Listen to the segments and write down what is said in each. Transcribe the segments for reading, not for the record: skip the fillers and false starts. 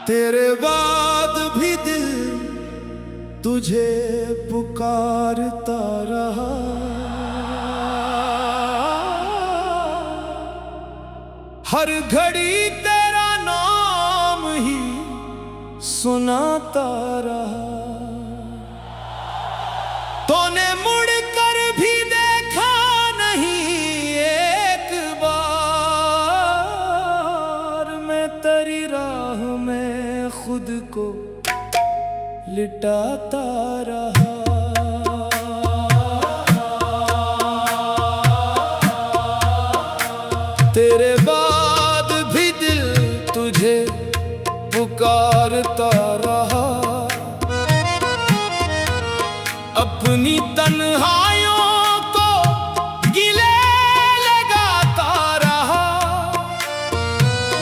तेरे बाद भी दिल तुझे पुकारता रहा, हर घड़ी तेरा नाम ही सुनाता रहा। तूने मुड़ कर भी देखा नहीं एक बार, मैं तेरी राह में खुद को लिटाता रहा। तेरे बाद भी दिल तुझे पुकारता रहा, अपनी तन्हाइयों को गिले लगाता रहा।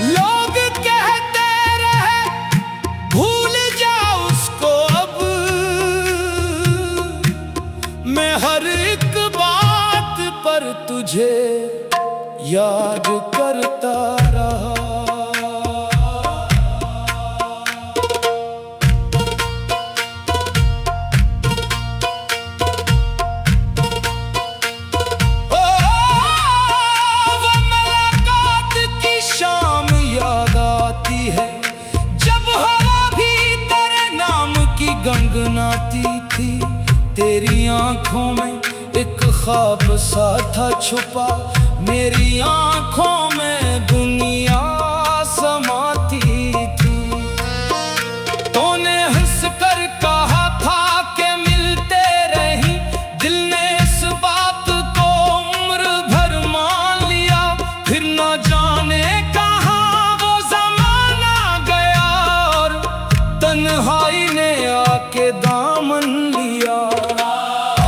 लोग कहते रहे भूल जा उसको, अब मैं हर एक बात पर तुझे याद करता रहा। वो मुलाकात की शाम याद आती है, जब हवा भी तेरे नाम की गनगनाती थी। तेरी आंखों में एक ख्वाब सा था छुपा, मेरी आंखों में दुनिया समाती थी। तूने हंस कर कहा था कि मिलते रही, दिल ने इस बात को उम्र भर मान लिया। फिर न जाने कहाँ वो ज़माना गया और तन्हाई ने आके दामन लिया।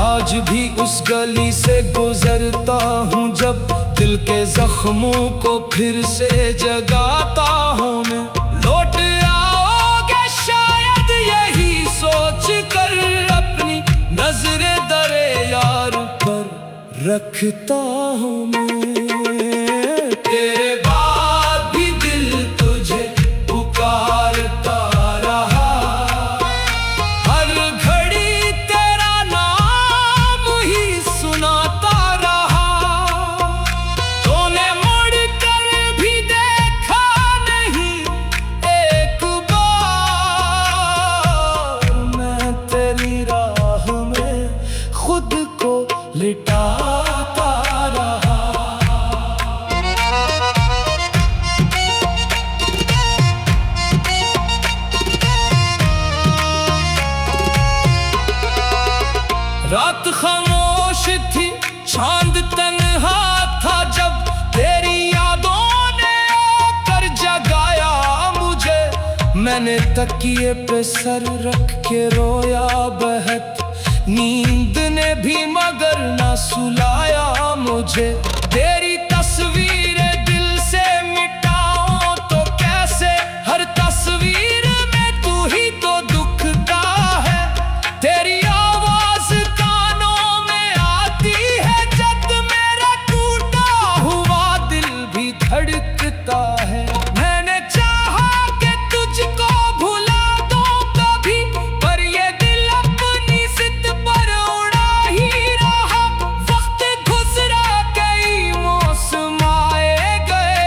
आज भी उस गली से गुजरता हूँ जब दिल के जख्मों को फिर से जगाता हूँ मैं। लौट आओगे शायद यही सोच कर, अपनी नजरें दरे यार पर रखता हूँ मैं। तेरे बाद भी दिल तुझे पुकारता रहा, हर घड़ी तेरा नाम ही सुनाता रहा। तूने मुड़ कर भी देखा नहीं एक बार, मैं तेरी राह में खुद को लिटाता रहा। रात खामोश थी, चांद तन्हा था, जब तेरी यादों ने आकर जगाया मुझे। मैंने तकिए पे सर रख के रोया बहुत, नींद ने भी मगर ना सुलाया मुझे। तेरी तस्वीरें दिल से मिटाऊं तो कैसे, हर तस्वीर में तू ही तो दुखता है। तेरी आवाज कानों में आती है, जब मेरा टूटा हुआ दिल भी धड़कता है। मैंने चाहा कि तुझको भुला दूं कभी, पर ये दिल अपनी जिद पर उड़ा ही रहा। वक्त गुजरा, कई मौसम आए गए,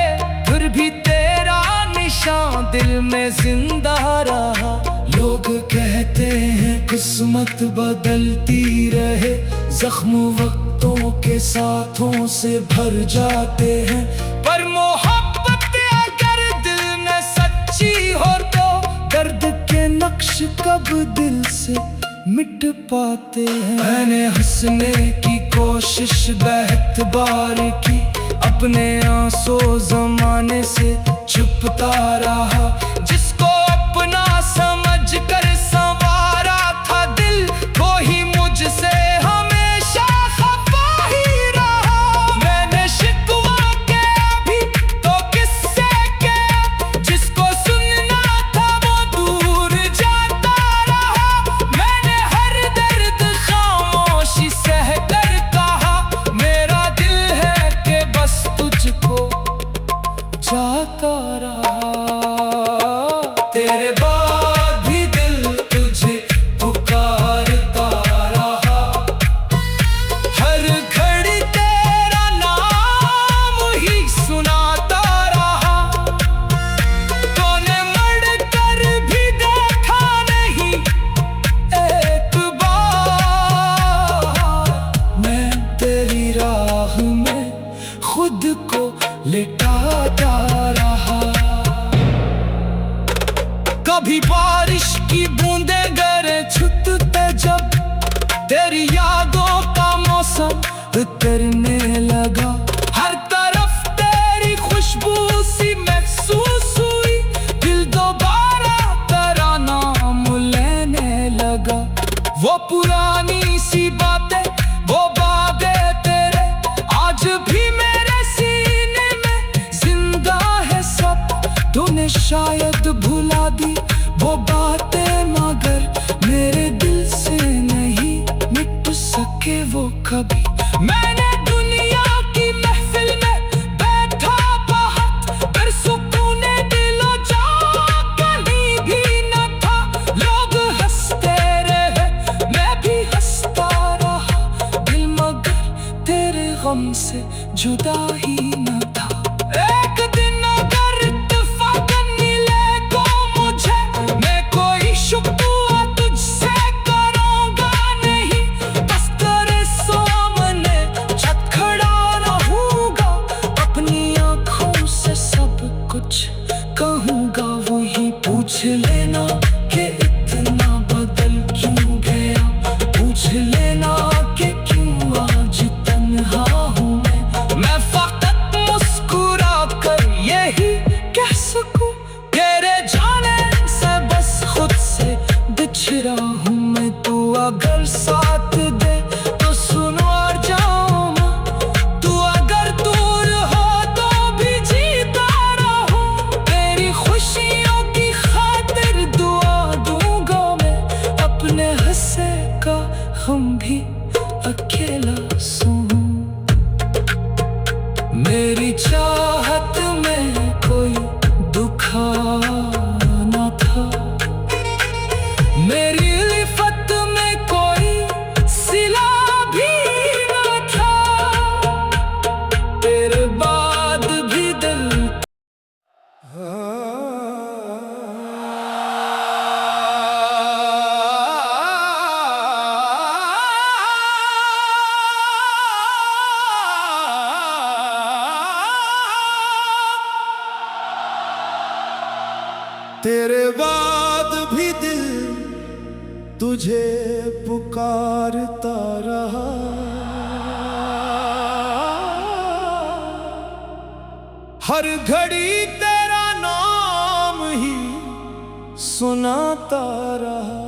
फिर भी तेरा निशान दिल में जिंदा रहा। लोग कहते हैं किस्मत बदलती रहे, जख्म वक्तों के साथों से भर जाते हैं। पर मोहब्बत अगर दिल में सच्ची हो तो दर्द के नक्श कब दिल से मिट पाते हैं। मैंने हंसने की कोशिश बहुत बार की, अपने आंसू जमाने से छुपता रहा। जिसको अपना समझ कर संवारा था दिल, वो ही मुझसे हमेशा खफा ही रहा। मैंने शिकवा के अभी तो किससे के, चाहता रहा। तेरे बाद भी दिल तुझे पुकारता रहा, हर घड़ी तेरा नाम ही सुनाता रहा। तूने मुड़ कर भी देखा नहीं एक बार, मैं तेरी राह में खुद को लिटाता रहा। कभी बारिश की बूंदें गिरे छुटते जब, तेरी यादों का मौसम उतरने लगा। हर तरफ तेरी खुशबू सी महसूस हुई, दिल दोबारा तेरा नाम लेने लगा। वो पुरानी सी बातें, वो बातें तेरे आज भी मेरे सीने में जिंदा है सब। तूने शायद भुला दी वो बातें, मगर मेरे दिल से नहीं मिट सके वो कभी। मैंने दुनिया की महफिल में बैठा बहुत, पर सुकून दिलो जा कहीं भी न था। लोग हंसते रहे, मैं भी हंसता रहा, दिल मगर तेरे गम से जुदा ही न था। एक दिन अगर इत्तेफाकन मिले को मुझे, मैं कोई शुक्रिया तुझसे करूंगा नहीं, बस तेरे सामने छत खड़ा रहूंगा। अपनी आंखों से सब कुछ कहूंगा, वही पूछ लेना कि इतना बदल क्यों गया। पूछ लेना कि क्यों आज तन्हा हूँ मैं फकत मुस्कुरा कर यही कह सकूं, तेरे जाने से बस खुद से बिछड़ा हूँ मैं। तू अगर साथ दे तो सुन और जाऊं मैं, तू अगर दूर हो तो भी जीता रहूं। तेरी खुशियों की खातिर दुआ दूंगा मैं, अपने हिस्से का हम भी अकेला सूं। मेरी चाहत में कोई दुखा न था, मेरी लिफत में कोई सिला भी न था। तेरे बाद भी दिल तेरे बाद भी दिल तुझे पुकारता रहा, हर घड़ी तेरा नाम ही सुनाता रहा।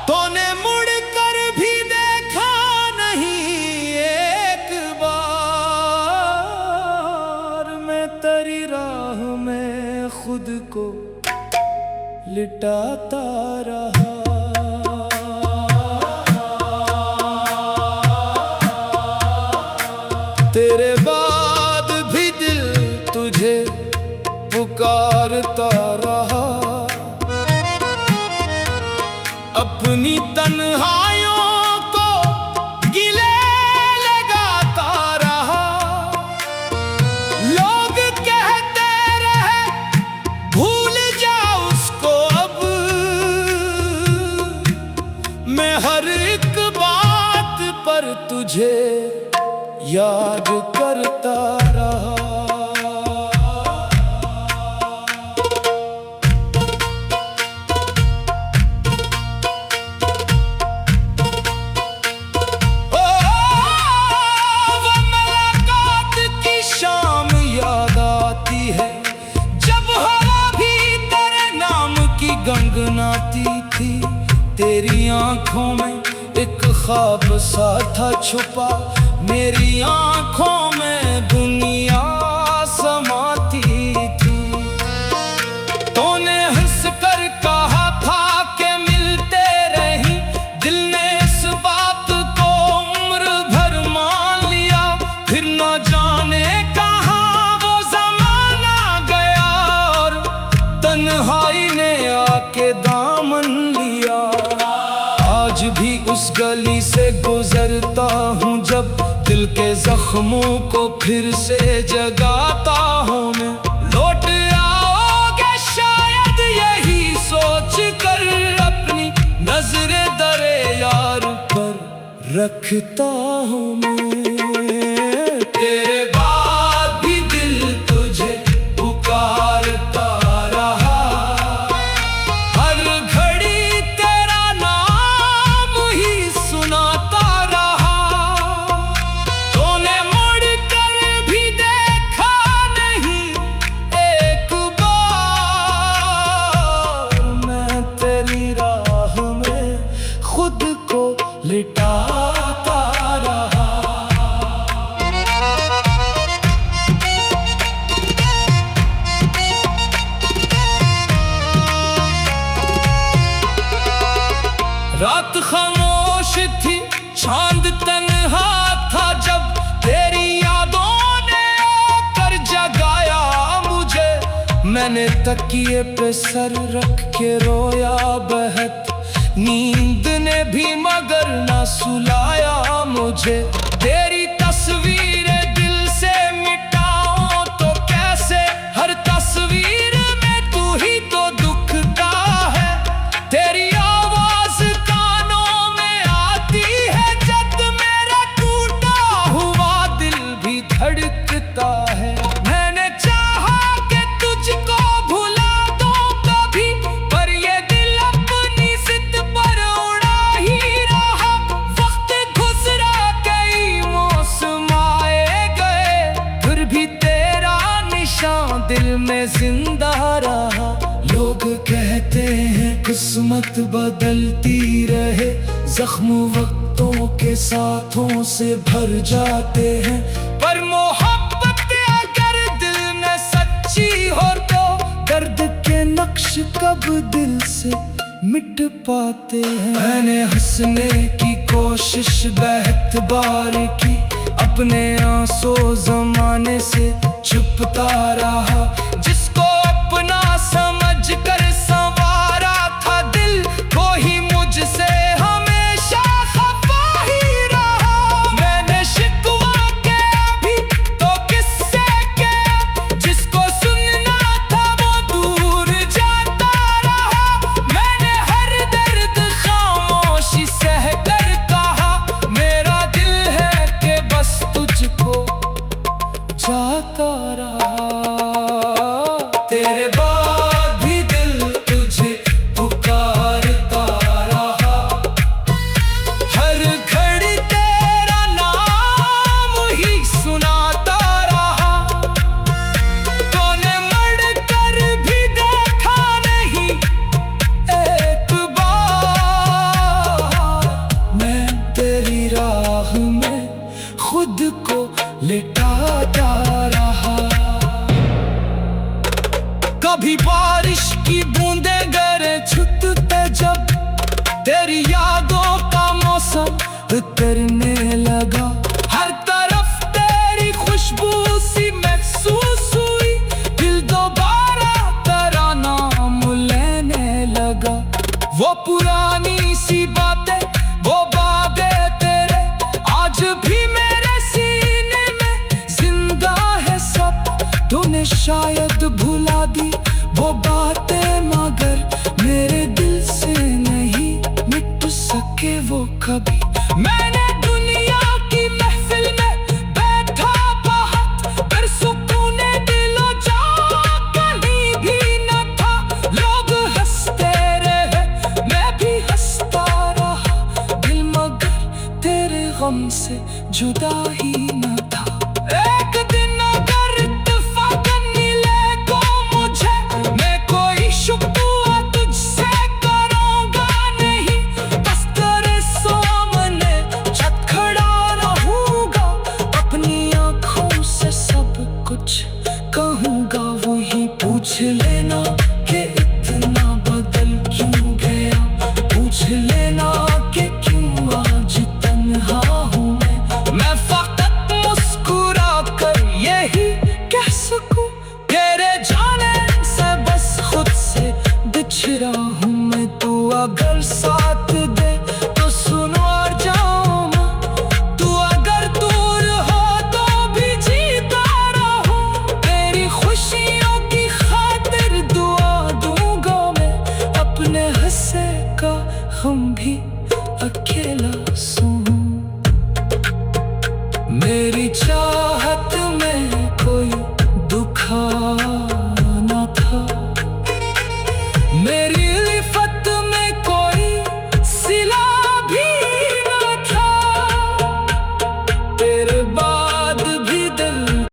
तूने मुड़ कर भी देखा नहीं एक बार, मैं तेरी राह में खुद को लिटाता रहा। तेरे बाद भी दिल तुझे पुकारता रहा, अपनी तन्हाइयों को गिले लगाता रहा। लोग कहते रहे भूल जा उसको अब, मैं हर एक बात पर तुझे याद करता रहा। गंगनाती थी तेरी आंखों में, एक ख्वाब सा था छुपा, मेरी आंखों में दुनिया समाती थी। तूने हंस कर कहा था कि मिलते रही, दिल ने इस बात को उम्र भर मान लिया। फिर न जाने कहाँ गुजरता हूँ जब दिल के जख्मों को फिर से जगाता हूँ मैं। लौट आओगे शायद यही सोच कर, अपनी नजरे दरे यार पर रखता हूँ मैं। तेरे बाद भी दिल तुझे पुकारता रहा, हर घड़ी तेरा नाम ही सुनाता रहा। तूने मुड़ कर भी देखा नहीं एक बार, मैं तेरी राह में खुद को लिटाता रहा। रात खामोश थी, चांद तन्हा था, जब तेरी यादों ने आकर जगाया मुझे। मैंने तकिए पे सर रख के रोया बहुत, नींद ने भी मगर ना सुलाया मुझे। तेरी तस्वीरें दिल से मिटाऊं तो कैसे, हर तस्वीर में तू ही तो दुखता है। तेरी आवाज कानों में आती है जब मेरा टूटा हुआ दिल भी धड़कता है। मैंने चाहा कि तुझको भुला दूं कभी, पर ये दिल अपनी जिद पर उड़ा ही रहा। वक्त गुजरा, कई मौसम आए गए, फिर भी तेरा निशान दिल में जिंदा रहा। लोग कहते हैं किस्मत बदलती रहे, जख्म वक्तों के साथों से भर जाते हैं। पर मोहब्बत अगर दिल में सच्ची हो तो दर्द के नक्श कब दिल से मिट पाते हैं। मैंने हंसने की कोशिश बहुत बार की, अपने आंसू जमाने से छुपता रहा। जिसको अपना समझ कर संवारा था दिल, वो ही मुझसे हमेशा खफा ही रहा। मैंने शिकवा किया भी तो किससे किया, जिसको सुनना था वो दूर जाता रहा। मैंने हर दर्द खामोशी सह कर कहा, मेरा दिल है कि बस तुझको जाता रहा। तेरे बाद भी दिल तुझे पुकारता रहा, हर घड़ी तेरा नाम ही सुनाता रहा। तूने मुड़ कर भी देखा नहीं एक बार, मैं तेरी राह में खुद को लिटाता रहा। कभी बारिश की बूंदें गिरे छूटते जब, तेरी यादों का मौसम उतरने लगा। हर तरफ तेरी खुशबू सी महसूस हुई, दिल दोबारा तेरा नाम लेने लगा। वो पुरानी सी बातें, वो बातें तेरे आज भी मेरे सीने में जिंदा है सब। तूने शायद भुला दी वो बातें, मगर मेरे दिल से नहीं मिट सके वो कभी। मैंने दुनिया की महफिल में बैठा बहुत, पर सुकूने दिलो जा कहीं भी न था। लोग हंसते रहे, मैं भी हंसता रहा, दिल मगर तेरे गम से जुदा ही न था। एक दिन अगर इत्तेफाकन मिले को मुझे, मैं कोई शुक्रिया तुझसे करूंगा नहीं, बस तेरे सामने छत खड़ा रहूंगा। अपनी आंखों से सब कुछ कहूंगा, वही पूछ लेना कि इतना बदल क्यों गया। पूछ लेना कि क्यों आज तन्हा हूँ मैं फकत मुस्कुरा कर यही कह सकूं